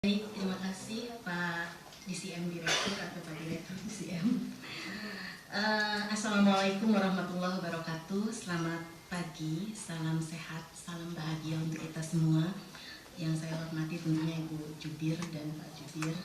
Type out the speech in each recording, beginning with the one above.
Baik, terima kasih Pak DCM Direktur atau Pak Direktur DCM. Assalamualaikum warahmatullahi wabarakatuh. Selamat pagi, salam sehat, salam bahagia untuk kita semua. Yang saya hormati tentunya Ibu Jubir dan Pak Jubir,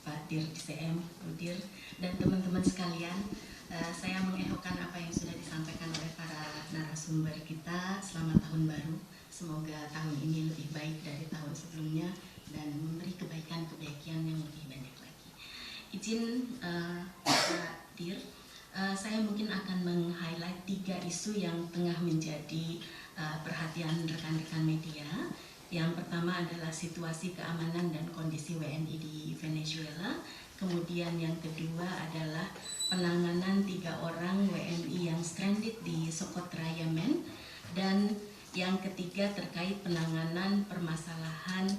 Pak Dir DCM, Bu Dir, dan teman-teman sekalian. Saya mengehokan apa yang sudah disampaikan oleh para narasumber kita. Selamat tahun baru. Semoga tahun ini lebih baik dari tahun sebelumnya dan memberi kebaikan-kebaikan yang lebih banyak lagi. Izin Pak Dir, saya mungkin akan meng-highlight 3 isu yang tengah menjadi perhatian rekan-rekan media. Yang pertama adalah situasi keamanan dan kondisi WNI di Venezuela. Kemudian yang kedua adalah penanganan 3 orang WNI yang stranded di Socotra, Yemen. Dan yang ketiga terkait penanganan permasalahan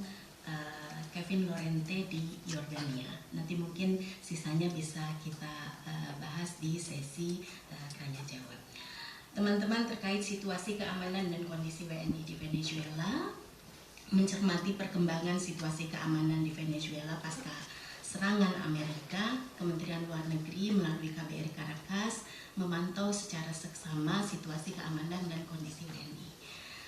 Kevin Lorente di Yordania. Nanti mungkin sisanya bisa kita bahas di sesi tanya jawab. Teman-teman, terkait situasi keamanan dan kondisi WNI di Venezuela, mencermati perkembangan situasi keamanan di Venezuela pasca serangan Amerika, Kementerian Luar Negeri melalui KBRI Caracas memantau secara seksama situasi keamanan dan kondisi WNI.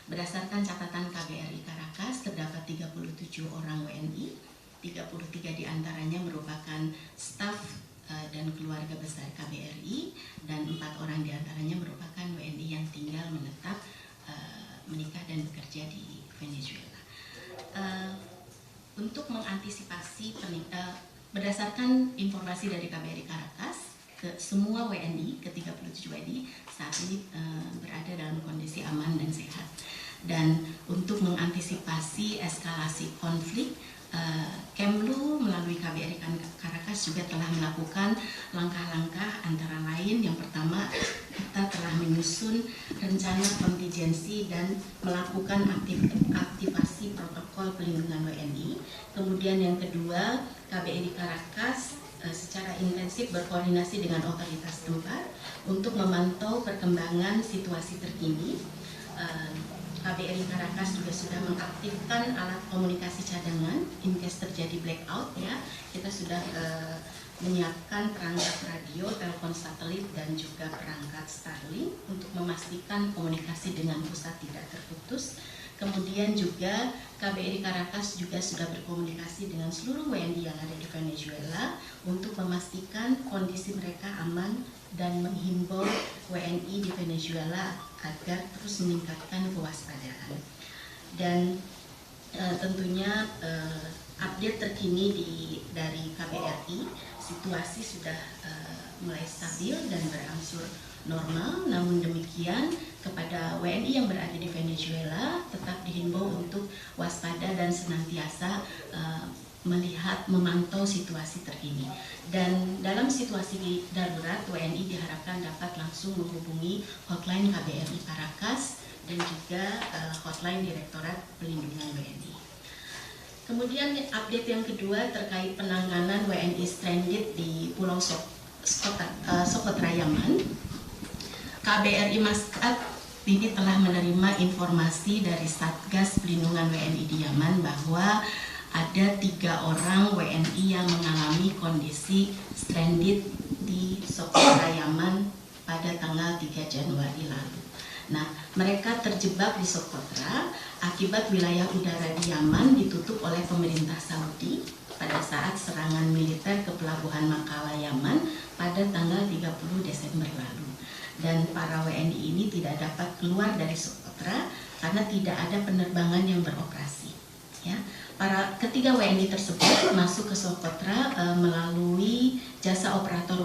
Berdasarkan catatan KBRI Caracas, terdapat 37 orang WNI, 33 diantaranya merupakan staf dan keluarga besar KBRI, dan 4 orang diantaranya merupakan WNI yang tinggal menetap, menikah dan bekerja di Venezuela. Untuk mengantisipasi berdasarkan informasi dari KBRI Caracas, semua WNI, ke-37 WNI saat ini berada dalam kondisi aman dan sehat. Dan untuk mengantisipasi eskalasi konflik, Kemlu melalui KBRI Caracas juga telah melakukan langkah-langkah, antara lain yang pertama, kita telah menyusun rencana kontingensi dan melakukan aktivasi protokol pelindungan WNI. Kemudian yang kedua, KBRI Caracas secara intensif berkoordinasi dengan otoritas tempat untuk memantau perkembangan situasi terkini. KBRI Caracas juga sudah mengaktifkan alat komunikasi cadangan in case terjadi blackout, ya. Kita sudah menyiapkan perangkat radio, telepon satelit dan juga perangkat Starlink untuk memastikan komunikasi dengan pusat tidak terputus. Kemudian juga KBRI Caracas juga sudah berkomunikasi dengan seluruh WNI yang ada di Venezuela untuk memastikan kondisi mereka aman dan menghimbau WNI di Venezuela agar terus meningkatkan kewaspadaan. Dan tentunya update terkini dari KBRI, situasi sudah mulai stabil dan berangsur normal. Namun demikian, kepada WNI yang berada di Venezuela tetap dihimbau untuk waspada dan senantiasa memantau situasi terkini. Dan dalam situasi darurat, WNI diharapkan dapat langsung menghubungi hotline KBRI Caracas dan juga hotline Direktorat Pelindungan WNI. Kemudian update yang kedua terkait penanganan WNI stranded di Pulau Socotra, Yaman. KBRI Maskat ini telah menerima informasi dari Satgas Pelindungan WNI di Yaman bahwa ada 3 orang WNI yang mengalami kondisi stranded di Socotra, Yaman pada tanggal 3 Januari lalu. Nah, mereka terjebak di Socotra akibat wilayah udara di Yaman ditutup oleh pemerintah Saudi pada saat serangan militer ke pelabuhan Makala, Yaman pada tanggal 30 Desember lalu. Dan para WNI ini tidak dapat keluar dari Socotra karena tidak ada penerbangan yang beroperasi. Ya, ketiga WNI tersebut masuk ke Socotra melalui jasa operator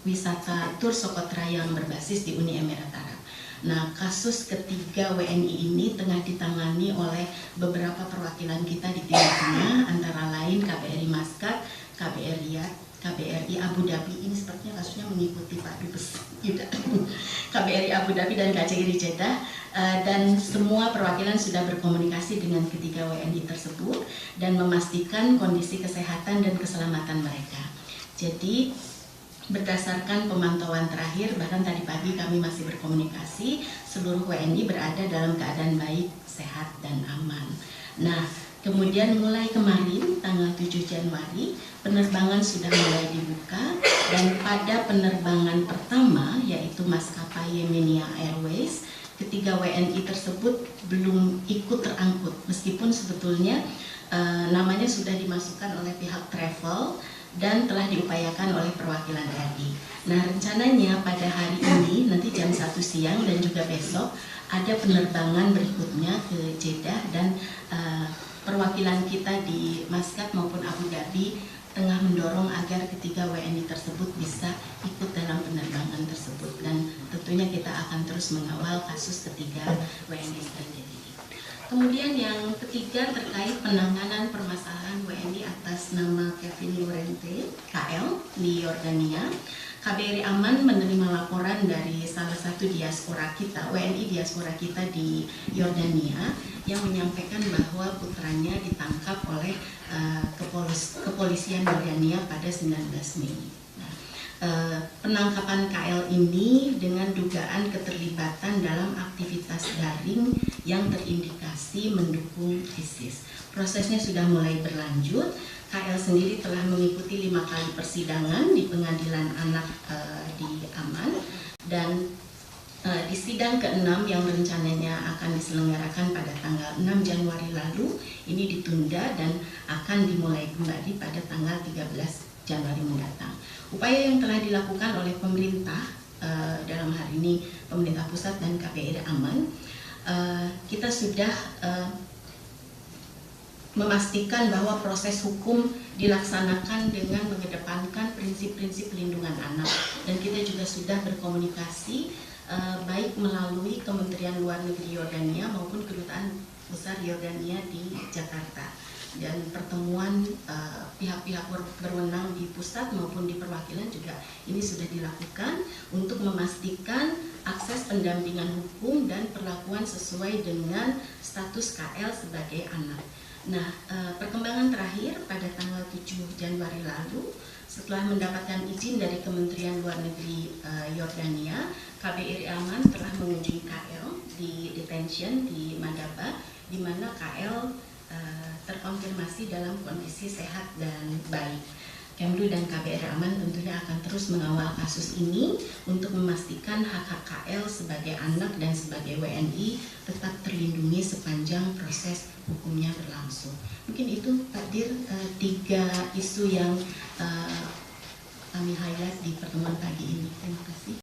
wisata tur Socotra yang berbasis di Uni Emirat Arab. Nah, kasus ketiga WNI ini tengah ditangani oleh beberapa perwakilan kita di Timur Tengah, antara lain KBRI Maskat, KBRI Abu Dhabi. Ini sepertinya kasusnya mengikuti Pak Dubes KBRI Abu Dhabi dan KJRI Jeddah, dan semua perwakilan sudah berkomunikasi dengan ketiga WNI tersebut dan memastikan kondisi kesehatan dan keselamatan mereka. Jadi berdasarkan pemantauan terakhir, bahkan tadi pagi kami masih berkomunikasi, seluruh WNI berada dalam keadaan baik, sehat, dan aman. Nah, Kemudian mulai kemarin tanggal 7 Januari penerbangan sudah mulai dibuka, dan pada penerbangan pertama yaitu maskapai Yemenia Airways, ketiga WNI tersebut belum ikut terangkut meskipun sebetulnya namanya sudah dimasukkan oleh pihak travel dan telah diupayakan oleh perwakilan RI. Nah, rencananya pada hari ini nanti jam 1 siang dan juga besok ada penerbangan berikutnya ke Jeddah, dan perwakilan kita di Maskat maupun Abu Dhabi tengah mendorong agar ketiga WNI tersebut bisa ikut dalam penerbangan tersebut, dan tentunya kita akan terus mengawal kasus ketiga WNI terjadi. Kemudian yang ketiga terkait penanganan permasalahan WNI atas nama Kevin Lorente KL di Yordania. KBRI Aman menerima laporan dari salah satu diaspora kita, WNI diaspora kita di Yordania, yang menyampaikan bahwa putranya ditangkap oleh kepolisian Yordania pada 19 Mei. Nah, penangkapan KL ini dengan dugaan keterlibatan dalam aktivitas daring yang terindikasi mendukung ISIS. Prosesnya sudah mulai berlanjut. KL sendiri telah mengikuti 5 kali persidangan di pengadilan anak di Aman, dan di sidang ke-6 yang rencananya akan diselenggarakan pada tanggal 6 Januari lalu ini ditunda dan akan dimulai kembali pada tanggal 13 Januari mendatang. Upaya yang telah dilakukan oleh pemerintah dalam hal ini pemerintah pusat dan KBRI Aman, kita sudah memastikan bahwa proses hukum dilaksanakan dengan mengedepankan prinsip-prinsip pelindungan anak, dan kita juga sudah berkomunikasi baik melalui Kementerian Luar Negeri Yordania maupun Kedutaan Besar Yordania di Jakarta, dan pertemuan pihak-pihak berwenang di pusat maupun di perwakilan juga ini sudah dilakukan untuk memastikan akses pendampingan hukum dan perlakuan sesuai dengan status KL sebagai anak. Nah, perkembangan terakhir pada tanggal 7 Januari lalu, setelah mendapatkan izin dari Kementerian Luar Negeri Yordania, KBRI Aman telah mengunjungi KL di detention di Madaba, di mana KL terkonfirmasi dalam kondisi sehat dan baik. Kemlu dan KBRI Aman tentunya akan terus mengawal kasus ini untuk memastikan hak-hak KL sebagai anak dan sebagai WNI tetap terlindungi sepanjang proses hukumnya berlangsung. Mungkin itu Pak Dir 3 isu yang kami highlight di pertemuan pagi ini. Terima kasih.